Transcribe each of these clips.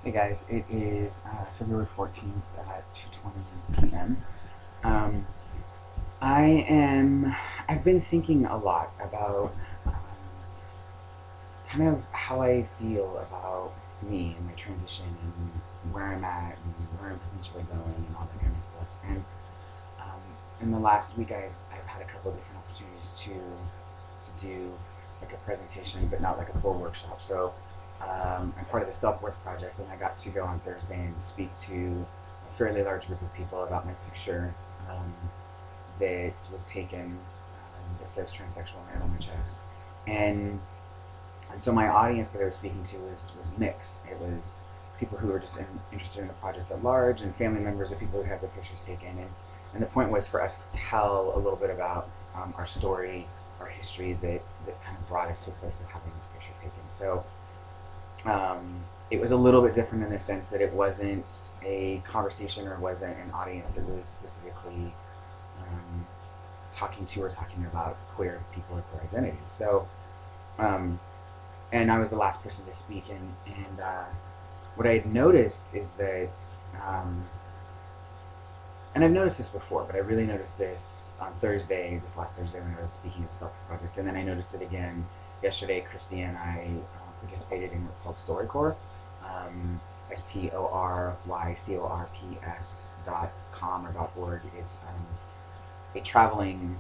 Hey guys, it is February 14th at 2:20 p.m. Um, I am. I've been thinking a lot about kind of how I feel about me and my transition and where I'm at and where I'm potentially going and all that kind of stuff. And um, in the last week, I've had a couple of different opportunities to do like a presentation, but not like a full workshop. So I'm part of the Self Worth Project, and I got to go on Thursday and speak to a fairly large group of people about my picture um, that was taken that says transsexual man on my chest. And and so my audience that I was speaking to was mixed. It was people who were just interested in the project at large, and family members of people who had their pictures taken. And the point was for us to tell a little bit about our story, our history that kind of brought us to a place of having this picture taken. So it was a little bit different in the sense that it wasn't a conversation or wasn't an audience that was specifically um, talking to or talking about queer people or queer identities. So, um, and I was the last person to speak, and what I had noticed is that, and I've noticed this before, but I really noticed this on Thursday, this last Thursday when I was speaking at the Self Project, and then I noticed it again yesterday. Christy and I participated in what's called StoryCorps, StoryCorps.com or .org. It's a traveling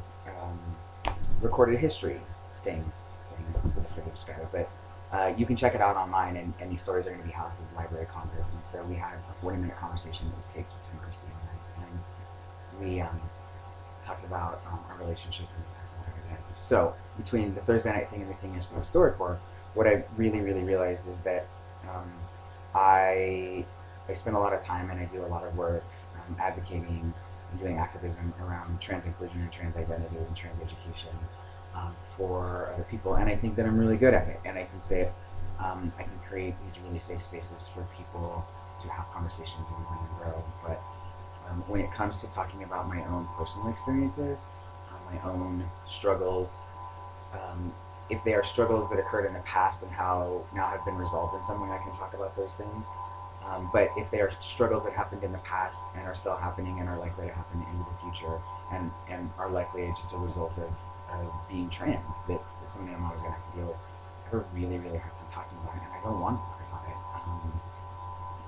recorded history thing. That's the best way to describe it. But you can check it out online, and these stories are going to be housed at the Library of Congress. And so we had a 40-minute conversation that was taped between Christy and I, and we talked about our relationship and our identity. So between the Thursday night thing and the thing yesterday with StoryCorps, what I really realized is that um, I I spend a lot of time and I do a lot of work advocating and doing activism around trans inclusion and trans identities and trans education for other people, and I think that I'm really good at it, and I think that I can create these really safe spaces for people to have conversations and learn and grow. But when it comes to talking about my own personal experiences, my own struggles, um, if they are struggles that occurred in the past and how now have been resolved in some way, I can talk about those things. But if they are struggles that happened in the past and are still happening and are likely to happen into the future, and are likely just a result of being trans, that's something I'm always going to have to deal with, I have a really hard time talking about it, and I don't want to talk about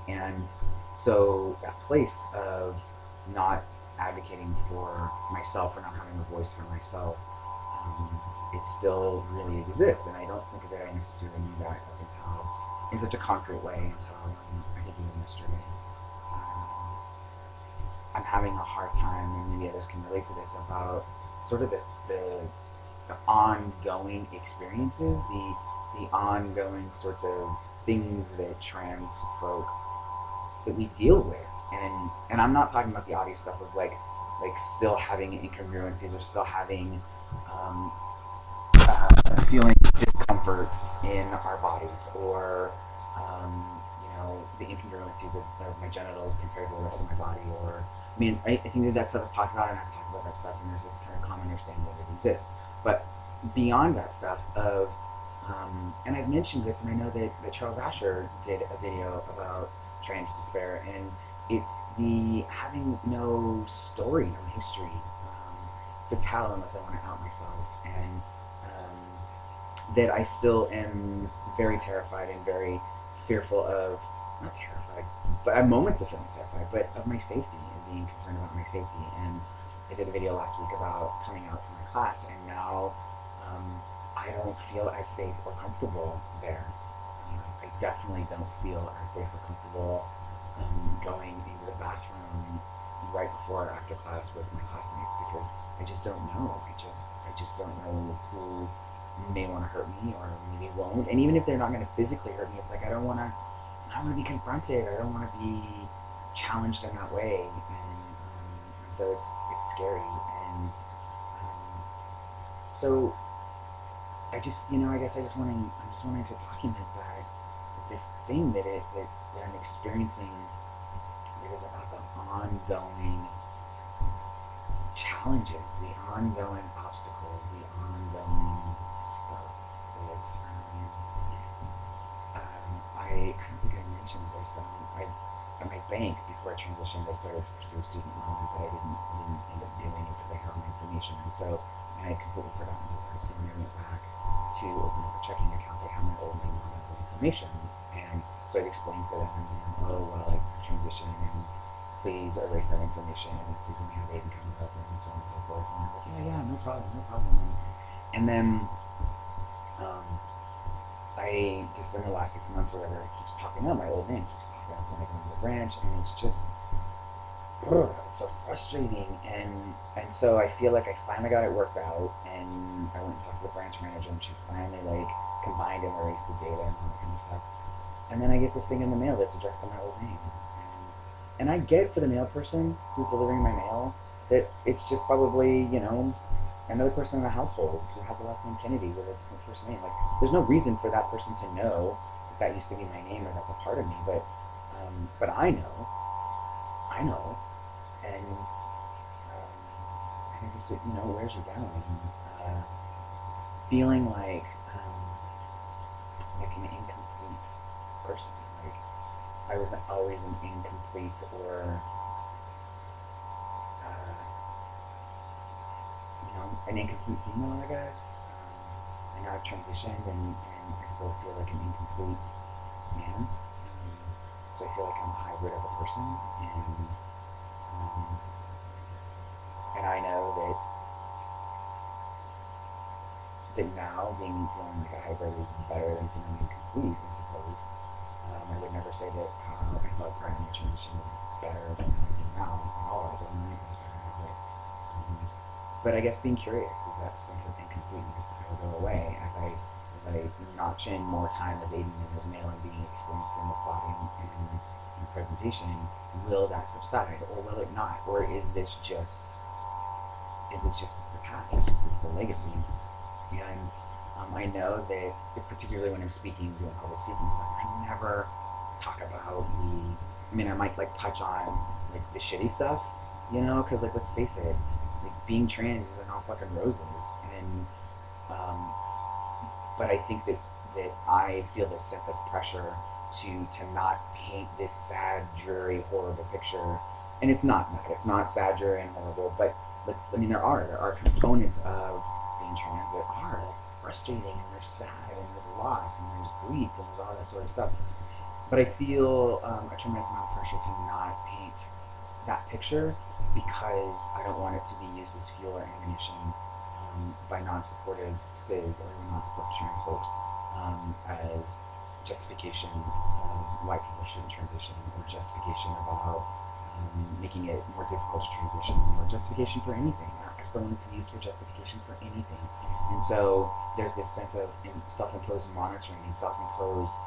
it. And so that place of not advocating for myself or not having a voice for myself, it still really exists, and I don't think that I necessarily knew that up until in such a concrete way until I think even yesterday. I'm having a hard time, and maybe others can relate to this, about sort of the ongoing experiences, the ongoing sorts of things that trans folk that we deal with, and I'm not talking about the obvious stuff of like still having incongruencies or still having um, feeling discomforts in our bodies, or the incongruencies of my genitals compared to the rest of my body. Or I mean, I think that stuff is talked about, and I've talked about that stuff, and there's this kind of common understanding that it exists. But beyond that stuff of and I've mentioned this, and I know that Charles Asher did a video about trans despair, and it's the having no story, no history to tell unless I want to out myself, and that I still am very terrified and very fearful of, not terrified, but I have moments of feeling terrified, but of my safety and being concerned about my safety. And I did a video last week about coming out to my class, and now I don't feel as safe or comfortable there. I definitely don't feel as safe or comfortable going into the bathroom right before or after class with my classmates, because I just don't know. I just don't know who may want to hurt me or maybe won't. And even if they're not going to physically hurt me, it's like I don't want to be confronted. I don't want to be challenged in that way, and so it's scary. And so I just I guess I'm just wanting to document that this thing that I'm experiencing, that is about the ongoing challenges, the ongoing obstacles, the ongoing stuff that I don't think I mentioned this, this. I at my bank before I transitioned, I started to pursue a student loan, but I didn't end up doing it because I had all my information, and I had completely forgotten about it. So when I went back to open up a checking account, they had my old name on it, information, and so I'd explain to them, oh well, I've transitioned, and please erase that information, and please only have Aydin coming up, and so on and so forth. And they're like, yeah, no problem, no problem. And then um, I just in the last 6 months, whatever, it keeps popping up. My old name keeps popping up when I go to the branch, and it's just it's so frustrating. And so I feel like I finally got it worked out, and I went and talked to the branch manager, and she finally like combined and erased the data and all that kind of stuff. And then I get this thing in the mail that's addressed to my old name, and I get for the mail person who's delivering my mail that it's just probably another person in the household who has the last name Kennedy with a different first name. Like, there's no reason for that person to know that used to be my name or that's a part of me. But I know, and it just wears you down. And, feeling like an incomplete person. Like I was always an incomplete or an incomplete female, I guess. And now I've transitioned, and I still feel like an incomplete man. So I feel like I'm a hybrid of a person, um, and I know that now feeling like a hybrid is better than feeling incomplete, I suppose. I would never say that I thought prior to my transition was better than how I feel now. All of them reasons better now, but I guess being curious, does that sense of incompleteness ever go away as I notch in more time as Aydin and as male and being experienced in this body and presentation? Will that subside, or will it not, or is this just the path? Is just the legacy? And I know that, particularly when I'm speaking, doing public speaking stuff, I never talk about I might like touch on like the shitty stuff, because like let's face it, like being trans isn't all fucking roses, and but I think that I feel this sense of pressure to not paint this sad, dreary, horrible picture, and it's not that. It's not sad, dreary, and horrible, but there are components of being trans that are frustrating, and there's sad, and there's loss, and there's grief, and there's all that sort of stuff. But I feel a tremendous amount of pressure to not paint that picture because I don't want it to be used as fuel or ammunition by non-supportive cis or non-supportive trans folks as justification of why people shouldn't transition, or justification about making it more difficult to transition, or justification for anything. I still want it to be used for justification for anything. And so there's this sense of self-imposed monitoring and self-imposed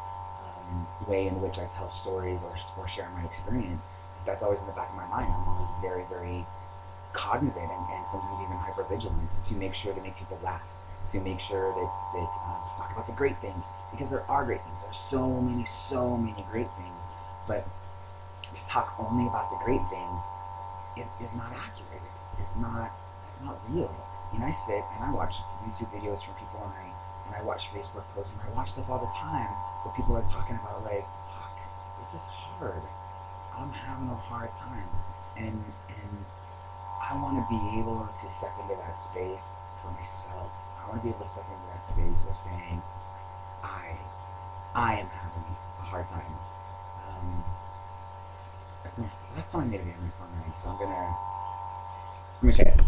way in which I tell stories or share my experience. That's always in the back of my mind. I'm always very, very cognizant and sometimes even hyper-vigilant to make sure to make people laugh, to make sure that to talk about the great things, because there are great things. There are so many great things, but to talk only about the great things is not accurate. It's not real. I sit and I watch YouTube videos from people, and I watch Facebook posts, and I watch stuff all the time where people are talking about like, fuck, this is hard. I'm having a hard time, and I want to be able to step into that space for myself. I want to be able to step into that space of saying, I am having a hard time. That's my last time I made a video on my phone, right? So I'm gonna check it.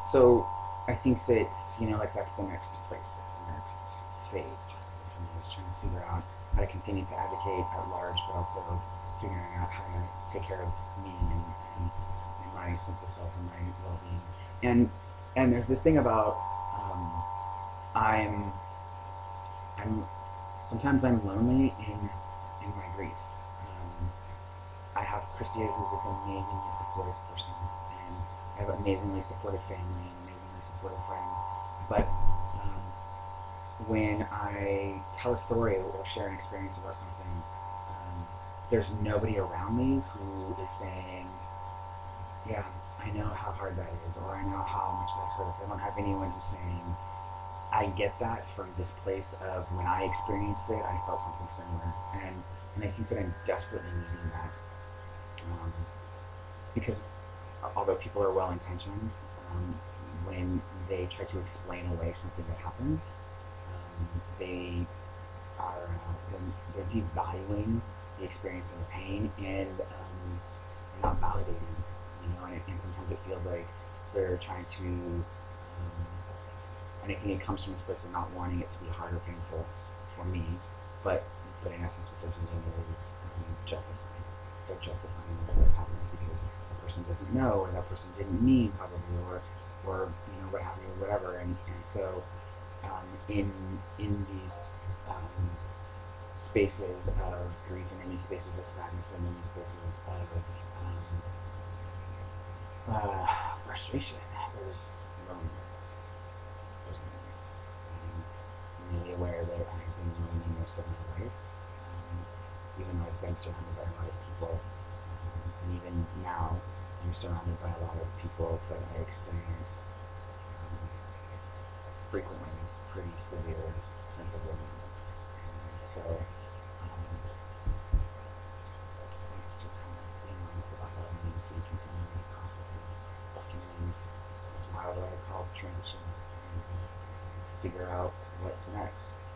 So I think that like that's the next place, that's the next phase possibly for me, is trying to figure out how to continue to advocate at large, but also figuring out how to take care of me and my sense of self and my well-being. And there's this thing about I'm sometimes I'm lonely in my grief. I have Christia, who's this amazingly supportive person, and I have amazingly supportive family and amazingly supportive friends. But when I tell a story or share an experience about something, there's nobody around me who is saying, yeah, I know how hard that is, or I know how much that hurts. I don't have anyone who's saying, I get that from this place of when I experienced it, I felt something similar. And I think that I'm desperately needing that. Um, because although people are well intentioned, when they try to explain away something that happens, they are they're devaluing the experience of the pain and not validating, and sometimes it feels like they're trying to, and I think it comes from this place of not wanting it to be hard or painful for me, but in essence, what they're doing is justifying. They're justifying what has happened because the person doesn't know, or that person didn't mean probably, or what have you, or whatever, and so in these spaces of grief and in these spaces of sadness and in these spaces of frustration, there's loneliness. There's loneliness. And I'm really aware that I've been lonely most of my life, even though I've been surrounded by a lot of people. And even now, I'm surrounded by a lot of people that I experience frequently pretty severe sense of loneliness. And so it's just kind of being honest about how I need to continue the process of documenting this wild ride called transition and figure out what's next.